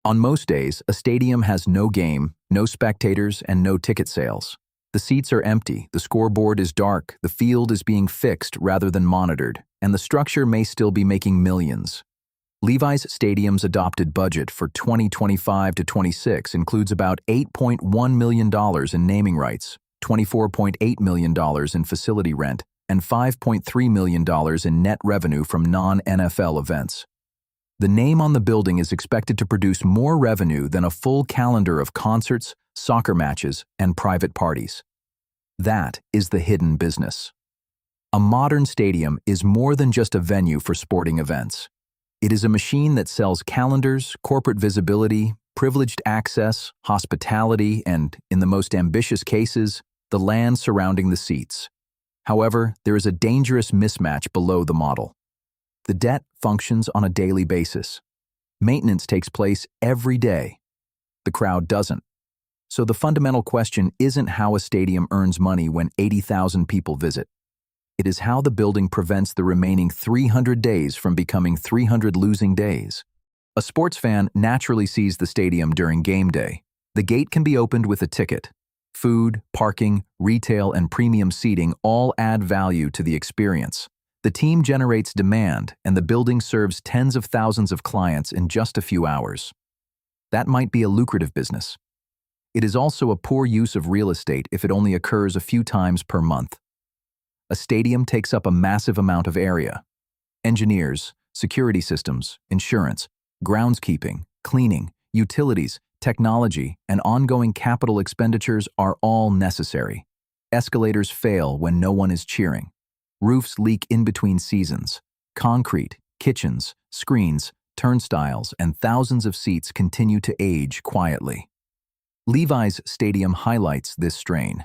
On most days, a stadium has no game, no spectators, and no ticket sales. The seats are empty, the scoreboard is dark, the field is being fixed rather than monitored, and the structure may still be making millions. Levi's Stadium's adopted budget for 2025 to 26 includes about $8.1 million in naming rights, $24.8 million in facility rent, and $5.3 million in net revenue from non-NFL events. The name on the building is expected to produce more revenue than a full calendar of concerts, soccer matches, and private parties. That is the hidden business. A modern stadium is more than just a venue for sporting events. It is a machine that sells calendars, corporate visibility, privileged access, hospitality, and, in the most ambitious cases, the land surrounding the seats. However, there is a dangerous mismatch below the model. The debt functions on a daily basis. Maintenance takes place every day. The crowd doesn't. So the fundamental question isn't how a stadium earns money when 80,000 people visit. It is how the building prevents the remaining 300 days from becoming 300 losing days. A sports fan naturally sees the stadium during game day. The gate can be opened with a ticket. Food, parking, retail, and premium seating all add value to the experience. The team generates demand, and the building serves tens of thousands of clients in just a few hours. That might be a lucrative business. It is also a poor use of real estate if it only occurs a few times per month. A stadium takes up a massive amount of area. Engineers, security systems, insurance, groundskeeping, cleaning, utilities, technology, and ongoing capital expenditures are all necessary. Escalators fail when no one is cheering. Roofs leak in between seasons. Concrete, kitchens, screens, turnstiles, and thousands of seats continue to age quietly. Levi's Stadium highlights this strain.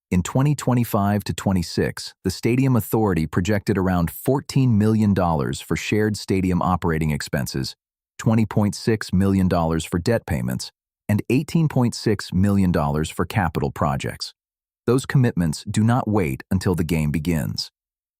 In 2025 to 26, the Stadium Authority projected around $14 million for shared stadium operating expenses, $20.6 million for debt payments, and $18.6 million for capital projects. Those commitments do not wait until the game begins.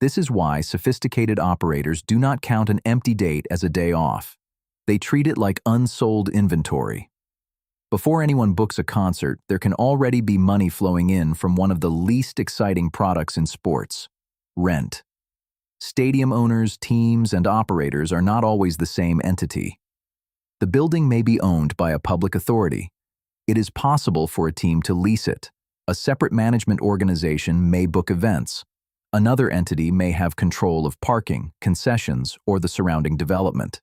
This is why sophisticated operators do not count an empty date as a day off. They treat it like unsold inventory. Before anyone books a concert, there can already be money flowing in from one of the least exciting products in sports: rent. Stadium owners, teams, and operators are not always the same entity. The building may be owned by a public authority. It is possible for a team to lease it. A separate management organization may book events. Another entity may have control of parking, concessions, or the surrounding development.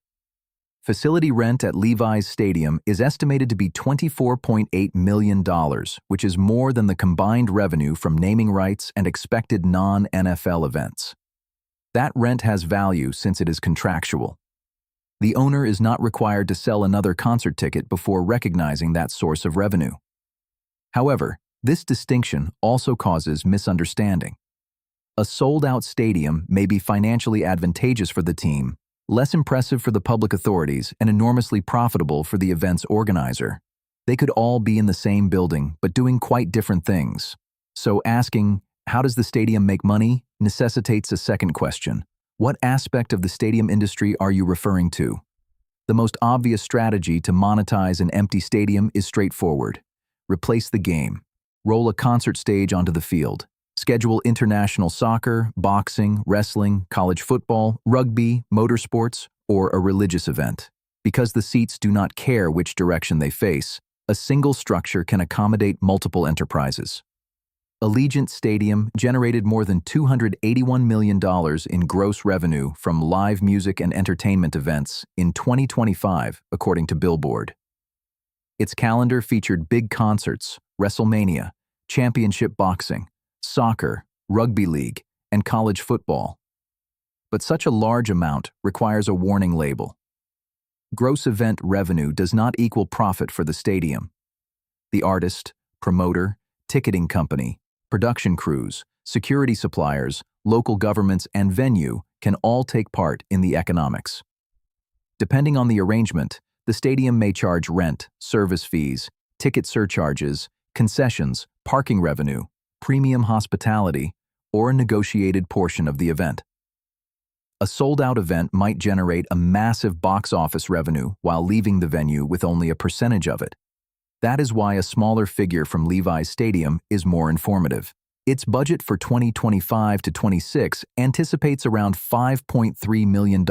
Facility rent at Levi's Stadium is estimated to be $24.8 million, which is more than the combined revenue from naming rights and expected non-NFL events. That rent has value since it is contractual. The owner is not required to sell another concert ticket before recognizing that source of revenue. However, this distinction also causes misunderstanding. A sold-out stadium may be financially advantageous for the team, less impressive for the public authorities, and enormously profitable for the event's organizer. They could all be in the same building, but doing quite different things. So asking, how does the stadium make money, necessitates a second question. What aspect of the stadium industry are you referring to? The most obvious strategy to monetize an empty stadium is straightforward. Replace the game. Roll a concert stage onto the field. Schedule international soccer, boxing, wrestling, college football, rugby, motorsports, or a religious event. Because the seats do not care which direction they face, a single structure can accommodate multiple enterprises. Allegiant Stadium generated more than $281 million in gross revenue from live music and entertainment events in 2025, according to Billboard. Its calendar featured big concerts, WrestleMania, championship boxing, soccer, rugby league, and college football. But such a large amount requires a warning label. Gross event revenue does not equal profit for the stadium. The artist, promoter, ticketing company, production crews, security suppliers, local governments, and venue can all take part in the economics. Depending on the arrangement, the stadium may charge rent, service fees, ticket surcharges, concessions, parking revenue, premium hospitality, or a negotiated portion of the event. A sold-out event might generate a massive box office revenue while leaving the venue with only a percentage of it. That is why a smaller figure from Levi's Stadium is more informative. Its budget for 2025 to 26 anticipates around $5.3 million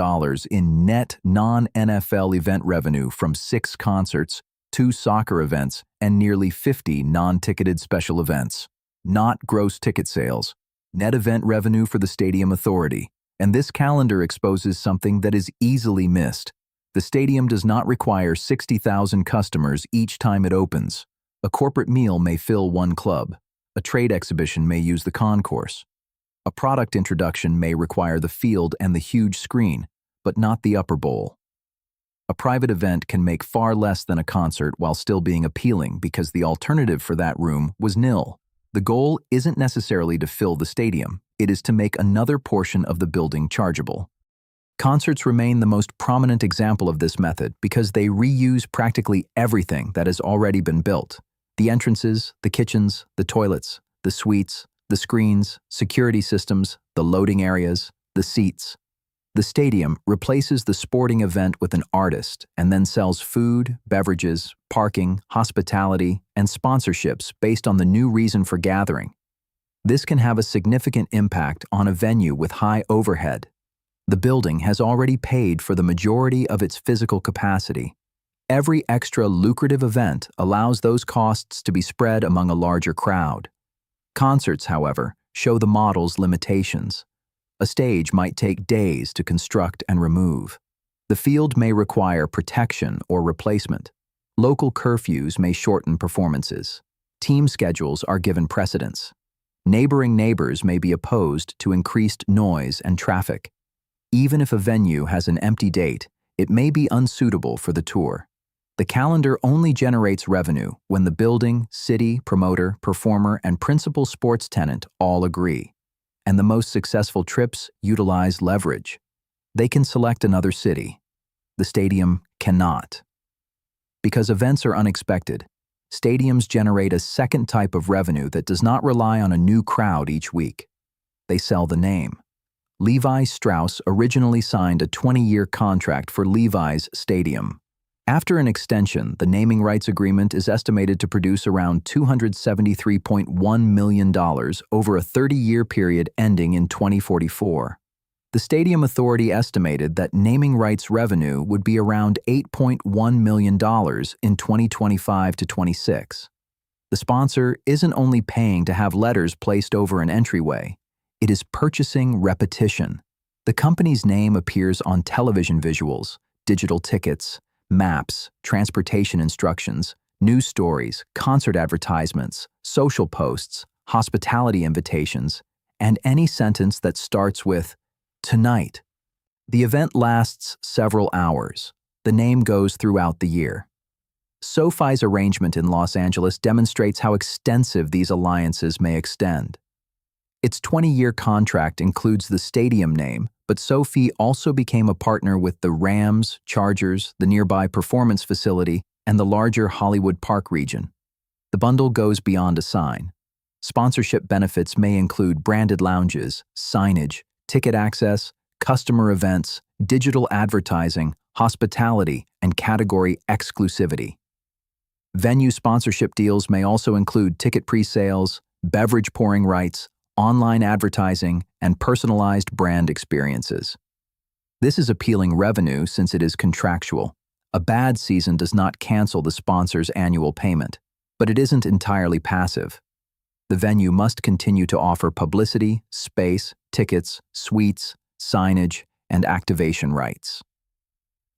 in net non-NFL event revenue from 6 concerts, 2 soccer events, and nearly 50 non-ticketed special events. Not gross ticket sales. Net event revenue for the Stadium Authority. And this calendar exposes something that is easily missed. The stadium does not require 60,000 customers each time it opens. A corporate meal may fill one club. A trade exhibition may use the concourse. A product introduction may require the field and the huge screen, but not the upper bowl. A private event can make far less than a concert while still being appealing because the alternative for that room was nil. The goal isn't necessarily to fill the stadium, it is to make another portion of the building chargeable. Concerts remain the most prominent example of this method because they reuse practically everything that has already been built. The entrances, the kitchens, the toilets, the suites, the screens, security systems, the loading areas, the seats. The stadium replaces the sporting event with an artist and then sells food, beverages, parking, hospitality, and sponsorships based on the new reason for gathering. This can have a significant impact on a venue with high overhead. The building has already paid for the majority of its physical capacity. Every extra lucrative event allows those costs to be spread among a larger crowd. Concerts, however, show the model's limitations. A stage might take days to construct and remove. The field may require protection or replacement. Local curfews may shorten performances. Team schedules are given precedence. Neighboring neighbors may be opposed to increased noise and traffic. Even if a venue has an empty date, it may be unsuitable for the tour. The calendar only generates revenue when the building, city, promoter, performer, and principal sports tenant all agree. And the most successful trips utilize leverage. They can select another city. The stadium cannot. Because events are unexpected, stadiums generate a second type of revenue that does not rely on a new crowd each week. They sell the name. Levi Strauss originally signed a 20-year contract for Levi's Stadium. After an extension, the naming rights agreement is estimated to produce around $273.1 million over a 30-year period ending in 2044. The Stadium Authority estimated that naming rights revenue would be around $8.1 million in 2025 to 26. The sponsor isn't only paying to have letters placed over an entryway, it is purchasing repetition. The company's name appears on television visuals, digital tickets, maps, transportation instructions, news stories, concert advertisements, social posts, hospitality invitations, and any sentence that starts with "tonight." The event lasts several hours. The name goes throughout the year. SoFi's arrangement in Los Angeles demonstrates how extensive these alliances may extend. Its 20-year contract includes the stadium name, but SoFi also became a partner with the Rams, Chargers, the nearby performance facility, and the larger Hollywood Park region. The bundle goes beyond a sign. Sponsorship benefits may include branded lounges, signage, ticket access, customer events, digital advertising, hospitality, and category exclusivity. Venue sponsorship deals may also include ticket pre-sales, beverage pouring rights, online advertising, and personalized brand experiences. This is appealing revenue since it is contractual. A bad season does not cancel the sponsor's annual payment, but it isn't entirely passive. The venue must continue to offer publicity, space, tickets, suites, signage, and activation rights.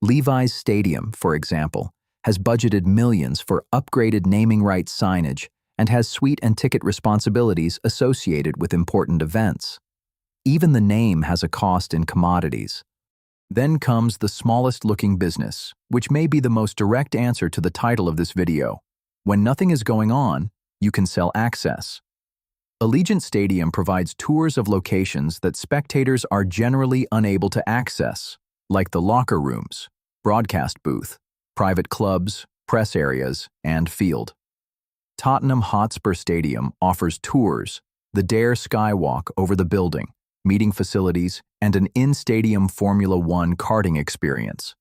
Levi's Stadium, for example, has budgeted millions for upgraded naming rights signage and has suite and ticket responsibilities associated with important events. Even the name has a cost in commodities. Then comes the smallest looking business, which may be the most direct answer to the title of this video. When nothing is going on, you can sell access. Allegiant Stadium provides tours of locations that spectators are generally unable to access, like the locker rooms, broadcast booth, private clubs, press areas, and field. Tottenham Hotspur Stadium offers tours, the Dare Skywalk over the building, meeting facilities, and an in-stadium Formula One karting experience.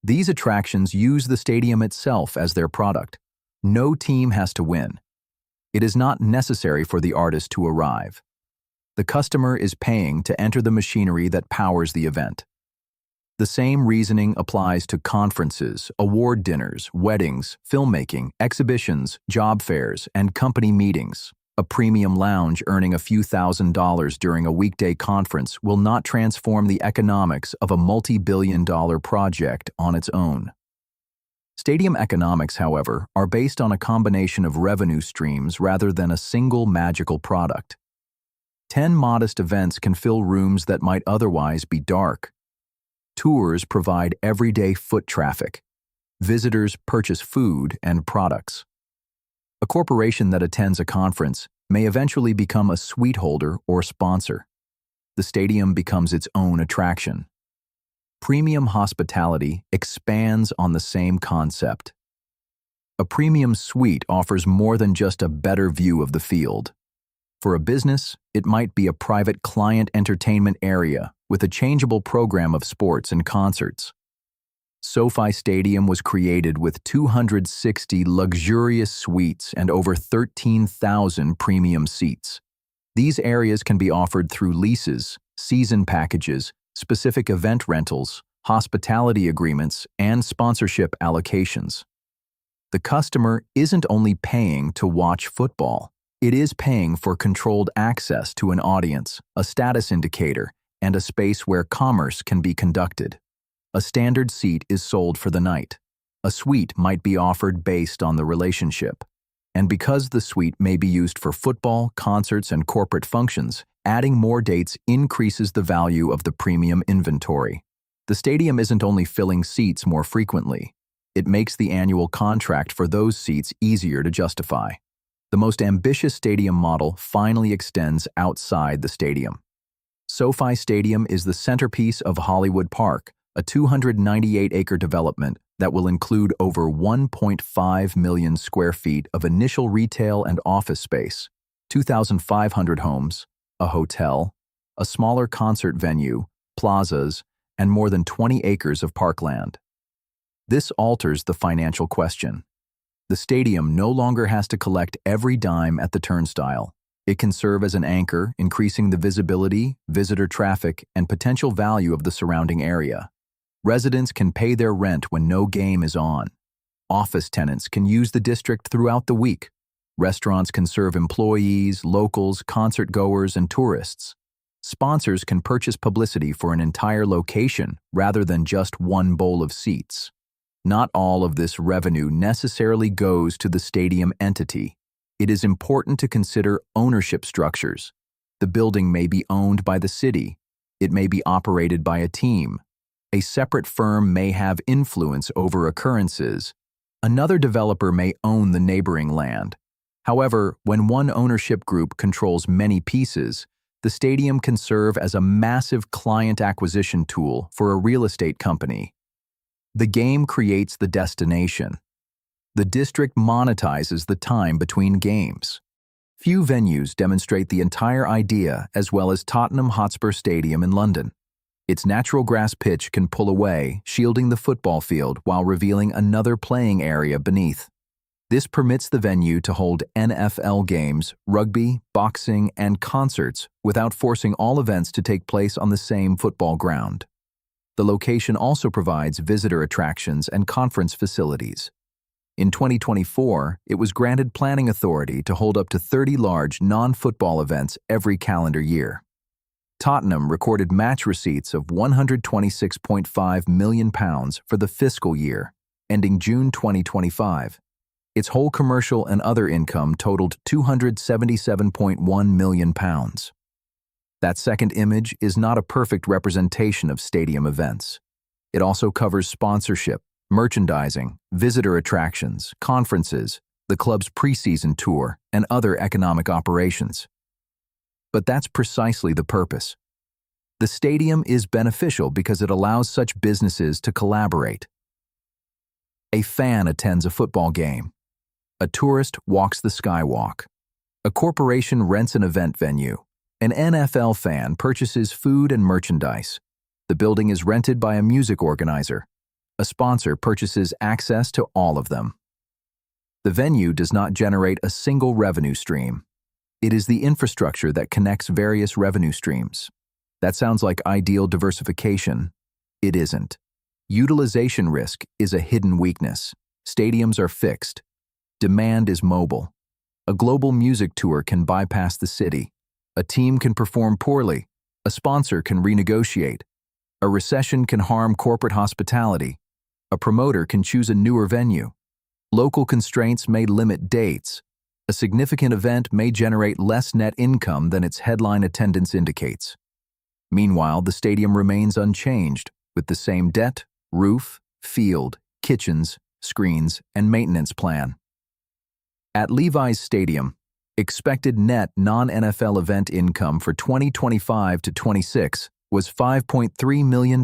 These attractions use the stadium itself as their product. No team has to win. It is not necessary for the artist to arrive. The customer is paying to enter the machinery that powers the event. The same reasoning applies to conferences, award dinners, weddings, filmmaking, exhibitions, job fairs, and company meetings. A premium lounge earning a few $1,000s during a weekday conference will not transform the economics of a multi-billion-dollar project on its own. Stadium economics, however, are based on a combination of revenue streams rather than a single magical product. 10 modest events can fill rooms that might otherwise be dark. Tours provide everyday foot traffic. Visitors purchase food and products. A corporation that attends a conference may eventually become a suite holder or sponsor. The stadium becomes its own attraction. Premium hospitality expands on the same concept. A premium suite offers more than just a better view of the field. For a business, it might be a private client entertainment area with a changeable program of sports and concerts. SoFi Stadium was created with 260 luxurious suites and over 13,000 premium seats. These areas can be offered through leases, season packages, specific event rentals, hospitality agreements, and sponsorship allocations. The customer isn't only paying to watch football. It is paying for controlled access to an audience, a status indicator, and a space where commerce can be conducted. A standard seat is sold for the night. A suite might be offered based on the relationship. And because the suite may be used for football, concerts, and corporate functions, adding more dates increases the value of the premium inventory. The stadium isn't only filling seats more frequently. It makes the annual contract for those seats easier to justify. The most ambitious stadium model finally extends outside the stadium. SoFi Stadium is the centerpiece of Hollywood Park, a 298-acre development that will include over 1.5 million square feet of initial retail and office space, 2,500 homes, a hotel, a smaller concert venue, plazas, and more than 20 acres of parkland. This alters the financial question. The stadium no longer has to collect every dime at the turnstile. It can serve as an anchor, increasing the visibility, visitor traffic, and potential value of the surrounding area. Residents can pay their rent when no game is on. Office tenants can use the district throughout the week. Restaurants can serve employees, locals, concert-goers, and tourists. Sponsors can purchase publicity for an entire location rather than just one bowl of seats. Not all of this revenue necessarily goes to the stadium entity. It is important to consider ownership structures. The building may be owned by the city. It may be operated by a team. A separate firm may have influence over occurrences. Another developer may own the neighboring land. However, when one ownership group controls many pieces, the stadium can serve as a massive client acquisition tool for a real estate company. The game creates the destination. The district monetizes the time between games. Few venues demonstrate the entire idea as well as Tottenham Hotspur Stadium in London. Its natural grass pitch can pull away, shielding the football field while revealing another playing area beneath. This permits the venue to hold NFL games, rugby, boxing, and concerts without forcing all events to take place on the same football ground. The location also provides visitor attractions and conference facilities. In 2024, it was granted planning authority to hold up to 30 large non-football events every calendar year. Tottenham recorded match receipts of £126.5 million for the fiscal year, ending June 2025. Its whole commercial and other income totaled £277.1 million. That second image is not a perfect representation of stadium events. It also covers sponsorship, merchandising, visitor attractions, conferences, the club's preseason tour, and other economic operations. But that's precisely the purpose. The stadium is beneficial because it allows such businesses to collaborate. A fan attends a football game. A tourist walks the skywalk. A corporation rents an event venue. An NFL fan purchases food and merchandise. The building is rented by a music organizer. A sponsor purchases access to all of them. The venue does not generate a single revenue stream. It is the infrastructure that connects various revenue streams. That sounds like ideal diversification. It isn't. Utilization risk is a hidden weakness. Stadiums are fixed. Demand is mobile. A global music tour can bypass the city. A team can perform poorly. A sponsor can renegotiate. A recession can harm corporate hospitality. A promoter can choose a newer venue. Local constraints may limit dates. A significant event may generate less net income than its headline attendance indicates. Meanwhile, the stadium remains unchanged, with the same debt, roof, field, kitchens, screens, and maintenance plan. At Levi's Stadium, expected net non-NFL event income for 2025 to 26 was $5.3 million,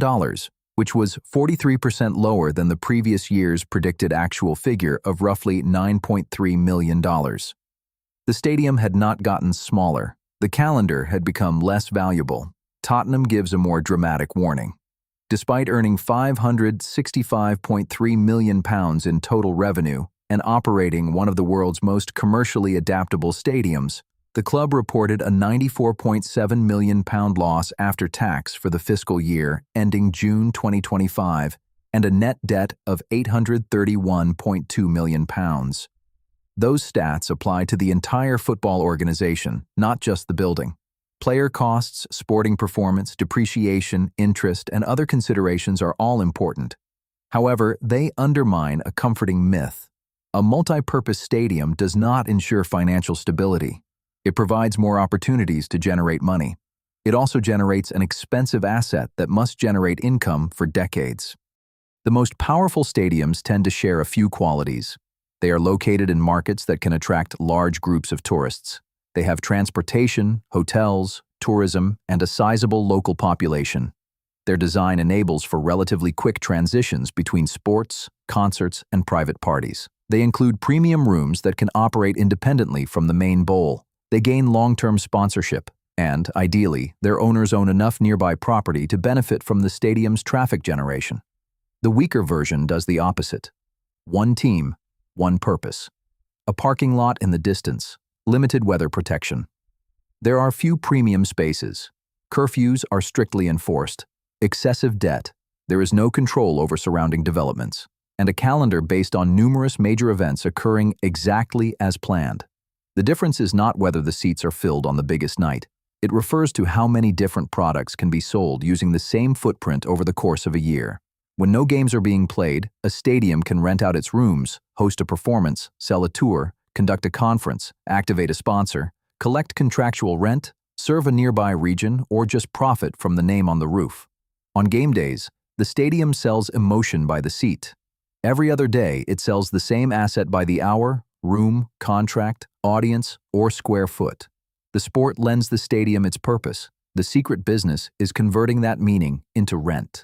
which was 43% lower than the previous year's predicted actual figure of roughly $9.3 million. The stadium had not gotten smaller. The calendar had become less valuable. Tottenham gives a more dramatic warning. Despite earning £565.3 million in total revenue and operating one of the world's most commercially adaptable stadiums, the club reported a £94.7 million loss after tax for the fiscal year ending June 2025 and a net debt of £831.2 million. Those stats apply to the entire football organization, not just the building. Player costs, sporting performance, depreciation, interest, and other considerations are all important. However, they undermine a comforting myth. A multi-purpose stadium does not ensure financial stability. It provides more opportunities to generate money. It also generates an expensive asset that must generate income for decades. The most powerful stadiums tend to share a few qualities. They are located in markets that can attract large groups of tourists. They have transportation, hotels, tourism, and a sizable local population. Their design enables for relatively quick transitions between sports, concerts, and private parties. They include premium rooms that can operate independently from the main bowl. They gain long-term sponsorship, and, ideally, their owners own enough nearby property to benefit from the stadium's traffic generation. The weaker version does the opposite. One team, one purpose. A parking lot in the distance, limited weather protection. There are few premium spaces. Curfews are strictly enforced. Excessive debt. There is no control over surrounding developments. And a calendar based on numerous major events occurring exactly as planned. The difference is not whether the seats are filled on the biggest night. It refers to how many different products can be sold using the same footprint over the course of a year. When no games are being played, a stadium can rent out its rooms, host a performance, sell a tour, conduct a conference, activate a sponsor, collect contractual rent, serve a nearby region, or just profit from the name on the roof. On game days, the stadium sells emotion by the seat. Every other day, it sells the same asset by the hour, room, contract, audience, or square foot. The sport lends the stadium its purpose. The secret business is converting that meaning into rent.